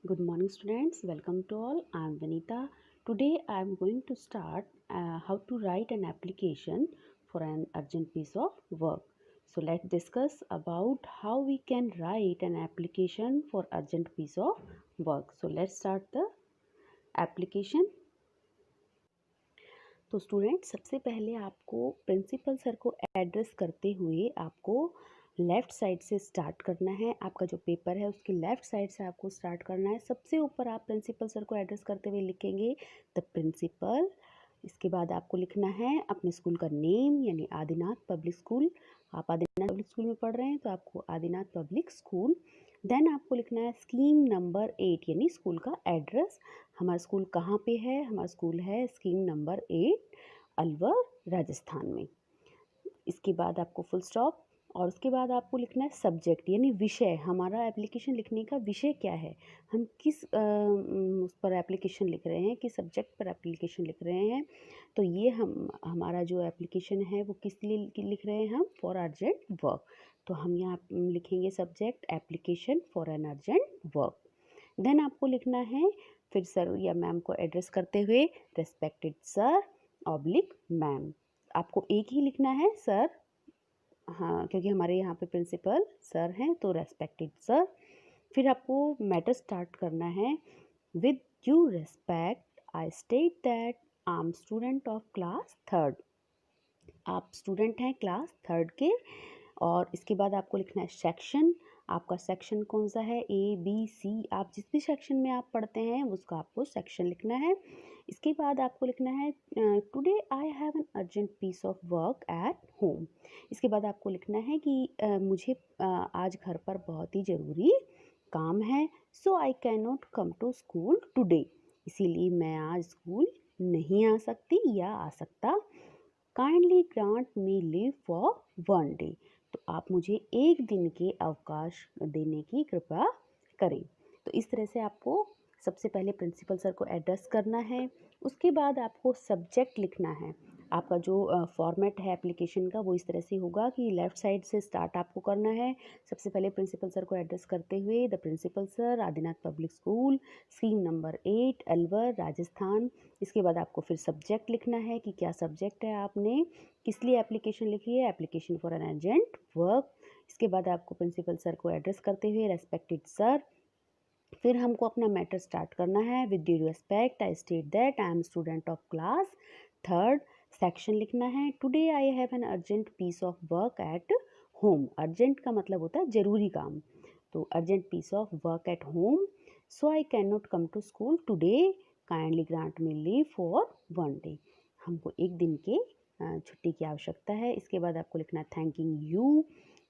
Good morning, students. Welcome to all. I am Vanita. Today I am going to start how to write an application for an urgent piece of work. So let's discuss about how we can write an application for urgent piece of work. So let's start the application. तो student सबसे पहले आपको principal sir को address करते हुए आपको left side से start करना है। आपका जो पेपर है उसकी लेफ़्ट साइड से आपको स्टार्ट करना है। सबसे ऊपर आप प्रिंसिपल सर को एड्रेस करते हुए लिखेंगे द प्रिंसिपल। इसके बाद आपको लिखना है अपने स्कूल का नेम, यानी आदिनाथ पब्लिक स्कूल। आप आदिनाथ पब्लिक स्कूल में पढ़ रहे हैं तो आपको आदिनाथ पब्लिक स्कूल। देन आपको लिखना है स्कीम नंबर 8, यानी स्कूल का एड्रेस। हमारा स्कूल कहाँ पे है? हमारा स्कूल है स्कीम नंबर 8, अलवर, राजस्थान में। इसके बाद आपको फुल स्टॉप, और उसके बाद आपको लिखना है सब्जेक्ट, यानी विषय। हमारा एप्लीकेशन लिखने का विषय क्या है, हम किस उस पर एप्लीकेशन लिख रहे हैं, किस सब्जेक्ट पर एप्लीकेशन लिख रहे हैं। तो ये हमारा जो एप्लीकेशन है वो किस लिए लिख रहे हैं, हम फॉर अर्जेंट वर्क। तो हम यहाँ लिखेंगे subject application for an urgent work. Then आपको लिखना है फिर सर या मैम को एड्रेस करते हुए रेस्पेक्टेड सर ऑब्लिक मैम। आपको एक ही लिखना है सर, हाँ, क्योंकि हमारे यहाँ पे प्रिंसिपल सर हैं तो रेस्पेक्टेड सर। फिर आपको मैटर स्टार्ट करना है with due respect I state that I am student of class 3rd। आप स्टूडेंट हैं क्लास 3rd के। और इसके बाद आपको लिखना है सेक्शन। आपका सेक्शन कौन सा है, ए बी सी, आप जिस भी सेक्शन में आप पढ़ते हैं उसका आपको सेक्शन लिखना है। इसके बाद आपको लिखना है today I have an urgent piece of work at home. इसके बाद आपको लिखना है कि मुझे आज घर पर बहुत ही ज़रूरी काम है, so I can not come to school today. इसीलिए मैं आज स्कूल नहीं आ सकती या आ सकता। Kindly grant me leave for 1 day. तो आप मुझे एक दिन के अवकाश देने की कृपा करें। तो इस तरह से आपको सबसे पहले प्रिंसिपल सर को एड्रेस करना है। उसके बाद आपको सब्जेक्ट लिखना है। आपका जो फॉर्मेट है एप्लीकेशन का वो इस तरह से होगा कि लेफ़्ट साइड से स्टार्ट आपको करना है। सबसे पहले प्रिंसिपल सर को एड्रेस करते हुए the principal sir, Adinath public school, scheme number 8, Alwar, Rajasthan. इसके बाद आपको फिर सब्जेक्ट लिखना है कि क्या सब्जेक्ट है, आपने किस लिए एप्लीकेशन लिखी है, application for an urgent work. इसके बाद आपको प्रिंसिपल सर को एड्रेस करते हुए रेस्पेक्टेड सर। फिर हमको अपना मैटर स्टार्ट करना है with due respect I state that I am student of class 3rd। Section लिखना है today I have an urgent piece of work at home. Urgent का मतलब होता है ज़रूरी काम, तो urgent piece of work at home, so I can not come to school today, kindly grant me leave for 1 day. हमको एक दिन के छुट्टी की आवश्यकता है। इसके बाद आपको लिखना है थैंकिंग यू,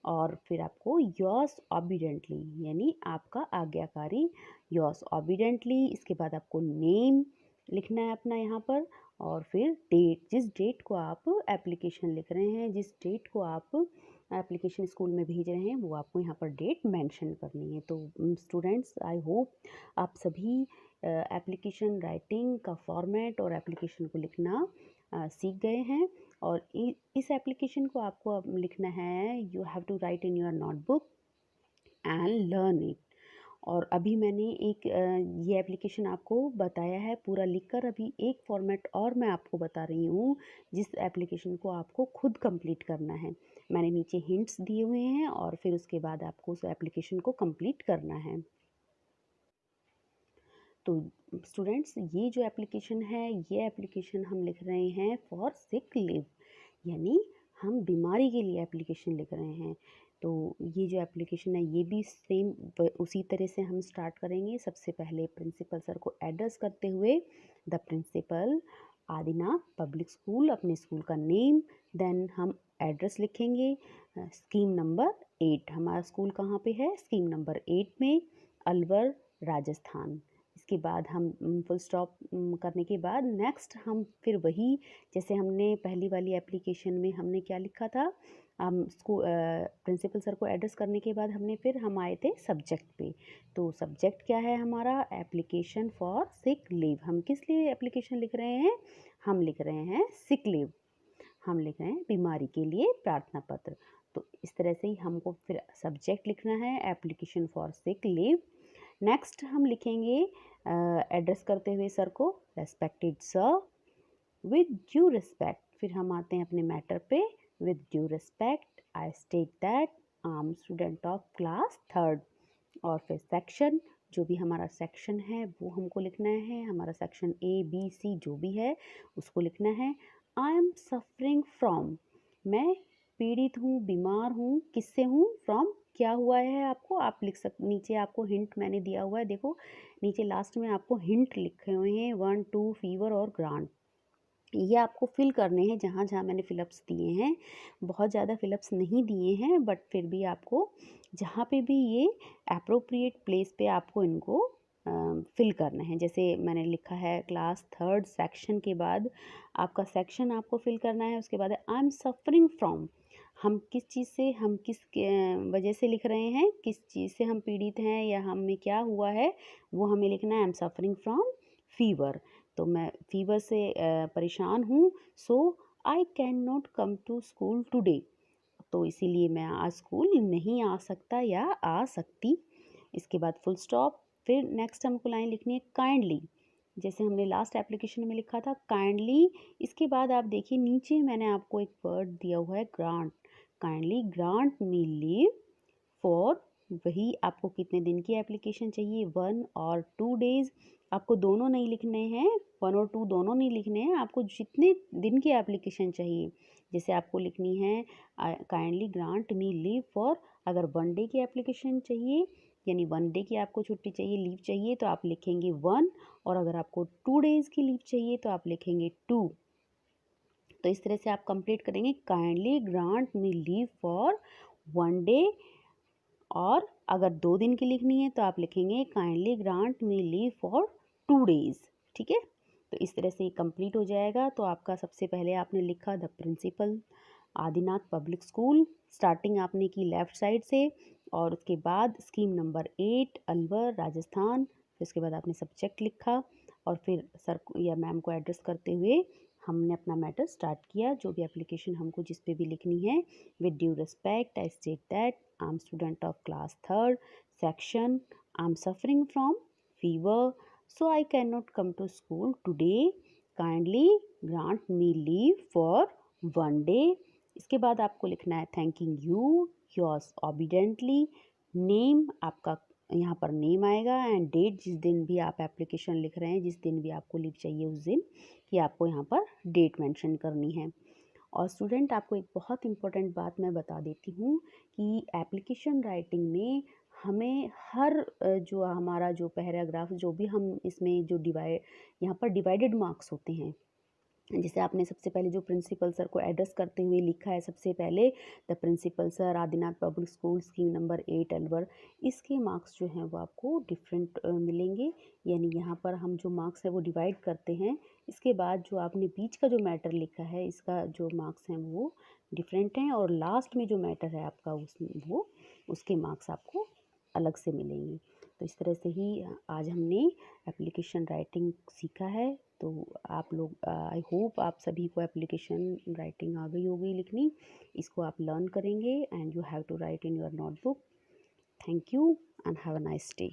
और फिर आपको योर्स ऑबिडेंटली, यानी आपका आज्ञाकारी, योर्स ऑबिडेंटली। इसके बाद आपको नेम लिखना है अपना यहाँ पर, और फिर डेट, जिस डेट को आप एप्लीकेशन लिख रहे हैं, जिस डेट को आप एप्लीकेशन स्कूल में भेज रहे हैं वो आपको यहाँ पर डेट मेंशन करनी है। तो स्टूडेंट्स, आई होप आप सभी एप्लीकेशन राइटिंग का फॉर्मेट और एप्लीकेशन को लिखना सीख गए हैं। और इस एप्लीकेशन को आपको अब लिखना है, you have to write in your notebook and learn it. और अभी मैंने एक ये एप्लीकेशन आपको बताया है पूरा लिखकर, अभी एक फॉर्मेट और मैं आपको बता रही हूँ जिस एप्लीकेशन को आपको खुद कंप्लीट करना है। मैंने नीचे हिंट्स दिए हुए हैं और फिर उसके बाद आपको उस एप्लीकेशन को कंप्लीट करना है। तो स्टूडेंट्स, ये जो एप्लीकेशन है ये एप्लीकेशन हम लिख रहे हैं फॉर सिक लीव, यानी हम बीमारी के लिए एप्लीकेशन लिख रहे हैं। तो ये जो एप्लीकेशन है ये भी सेम उसी तरह से हम स्टार्ट करेंगे। सबसे पहले प्रिंसिपल सर को एड्रेस करते हुए the principal, Adinath public school, अपने स्कूल का नेम। देन हम एड्रेस लिखेंगे स्कीम नंबर 8। हमारा स्कूल कहाँ पे है? स्कीम नंबर 8 में, अलवर, राजस्थान। इसके बाद हम फुल स्टॉप करने के बाद नेक्स्ट हम फिर वही, जैसे हमने पहली वाली एप्लीकेशन में हमने क्या लिखा था, हम स्कूल प्रिंसिपल सर को एड्रेस करने के बाद हम आए थे सब्जेक्ट पे। तो सब्जेक्ट क्या है हमारा? Application for sick leave. हम किस लिए एप्लीकेशन लिख रहे हैं? हम लिख रहे हैं सिक लीव, हम लिख रहे हैं बीमारी के लिए प्रार्थना पत्र। तो इस तरह से ही हमको फिर सब्जेक्ट लिखना है application for sick leave. Next हम लिखेंगे एड्रेस करते हुए सर को, respected sir, with due respect. फिर हम आते हैं अपने मैटर पे, with due respect I state that I am student of class third. और फिर सेक्शन, जो भी हमारा सेक्शन है वो हमको लिखना है, हमारा सेक्शन ABC जो भी है उसको लिखना है। आई एम सफरिंग फ्रॉम, मैं पीड़ित हूँ, बीमार हूँ, किससे हूँ, फ्रॉम क्या हुआ है आपको, आप लिख नीचे आपको हिंट मैंने दिया हुआ है, देखो नीचे लास्ट में आपको हिंट लिखे हुए हैं 1 2 फीवर और ग्रांट। ये आपको फिल करने हैं जहाँ जहाँ मैंने फिलअप्स दिए हैं, बहुत ज़्यादा फिलअप्स नहीं दिए हैं, बट फिर भी आपको जहाँ पे भी ये अप्रोप्रिएट प्लेस पे आपको इनको फिल करना है। जैसे मैंने लिखा है क्लास थर्ड, सेक्शन के बाद आपका सेक्शन आपको फिल करना है, उसके बाद आई एम सफरिंग फ्रॉम, हम किस चीज़ से, हम किस वजह से लिख रहे हैं, किस चीज़ से हम पीड़ित हैं या हमें क्या हुआ है वो हमें लिखना है। I am suffering from fever, तो मैं फीवर से परेशान हूँ। So I can not come to school today, तो इसीलिए मैं आज स्कूल नहीं आ सकता या आ सकती। इसके बाद फुल स्टॉप। फिर नेक्स्ट हमको लाइन लिखनी है काइंडली, जैसे हमने लास्ट एप्लीकेशन में लिखा था काइंडली। इसके बाद आप देखिए नीचे मैंने आपको एक वर्ड दिया हुआ है grant, kindly grant me leave for, वही आपको कितने दिन की एप्लीकेशन चाहिए, 1 और 2 डेज़। आपको दोनों नहीं लिखने हैं, 1 और 2 दोनों नहीं लिखने हैं, आपको जितने दिन की एप्लीकेशन चाहिए। जैसे आपको लिखनी है kindly grant me leave for, अगर 1 डे की एप्लीकेशन चाहिए यानी 1 डे की आपको छुट्टी चाहिए, लीव चाहिए, तो आप लिखेंगे 1, और अगर आपको 2 डेज़ की लीव चाहिए तो आप लिखेंगे 2। तो इस तरह से आप कंप्लीट करेंगे kindly grant me leave for 1 day, और अगर 2 दिन की लिखनी है तो आप लिखेंगे kindly grant me leave for 2 days. ठीक है, तो इस तरह से ये कंप्लीट हो जाएगा। तो आपका सबसे पहले आपने लिखा the principal Adinath public school, starting आपने की लेफ़्ट साइड से, और उसके बाद स्कीम नंबर 8 अलवर राजस्थान, फिर उसके बाद आपने सब्जेक्ट लिखा, और फिर सर या मैम को एड्रेस करते हुए हमने अपना मैटर स्टार्ट किया, जो भी एप्लीकेशन हमको जिस पे भी लिखनी है। With due respect I state that I am student of class third, section I am suffering from fever, so I can not come to school today, kindly grant me leave for 1 day. इसके बाद आपको लिखना है thanking you yours obediently, name आपका यहाँ पर name आएगा, and date, जिस दिन भी आप एप्लीकेशन लिख रहे हैं, जिस दिन भी आपको लीव चाहिए उस दिन की आपको यहाँ पर डेट मेंशन करनी है। और स्टूडेंट आपको एक बहुत इम्पोर्टेंट बात मैं बता देती हूँ कि एप्लीकेशन राइटिंग में हमें हर जो हमारा जो पैराग्राफ जो भी हम इसमें जो यहाँ पर डिवाइडेड मार्क्स होते हैं। जैसे आपने सबसे पहले जो प्रिंसिपल सर को एड्रेस करते हुए लिखा है, सबसे पहले the principal sir Adinath public school scheme number 8 Alwar, इसके मार्क्स जो हैं वो आपको डिफरेंट मिलेंगे, यानी यहाँ पर हम जो मार्क्स है वो डिवाइड करते हैं। इसके बाद जो आपने बीच का जो मैटर लिखा है इसका जो मार्क्स हैं वो डिफरेंट हैं, और लास्ट में जो मैटर है आपका वो उसके मार्क्स आपको अलग से मिलेंगे। तो इस तरह से ही आज हमने एप्लीकेशन राइटिंग सीखा है। तो आप लोग आई होप आप सभी को एप्लीकेशन राइटिंग आ गई होगी लिखनी, इसको आप लर्न करेंगे and you have to write in your notebook. Thank you and have a nice day.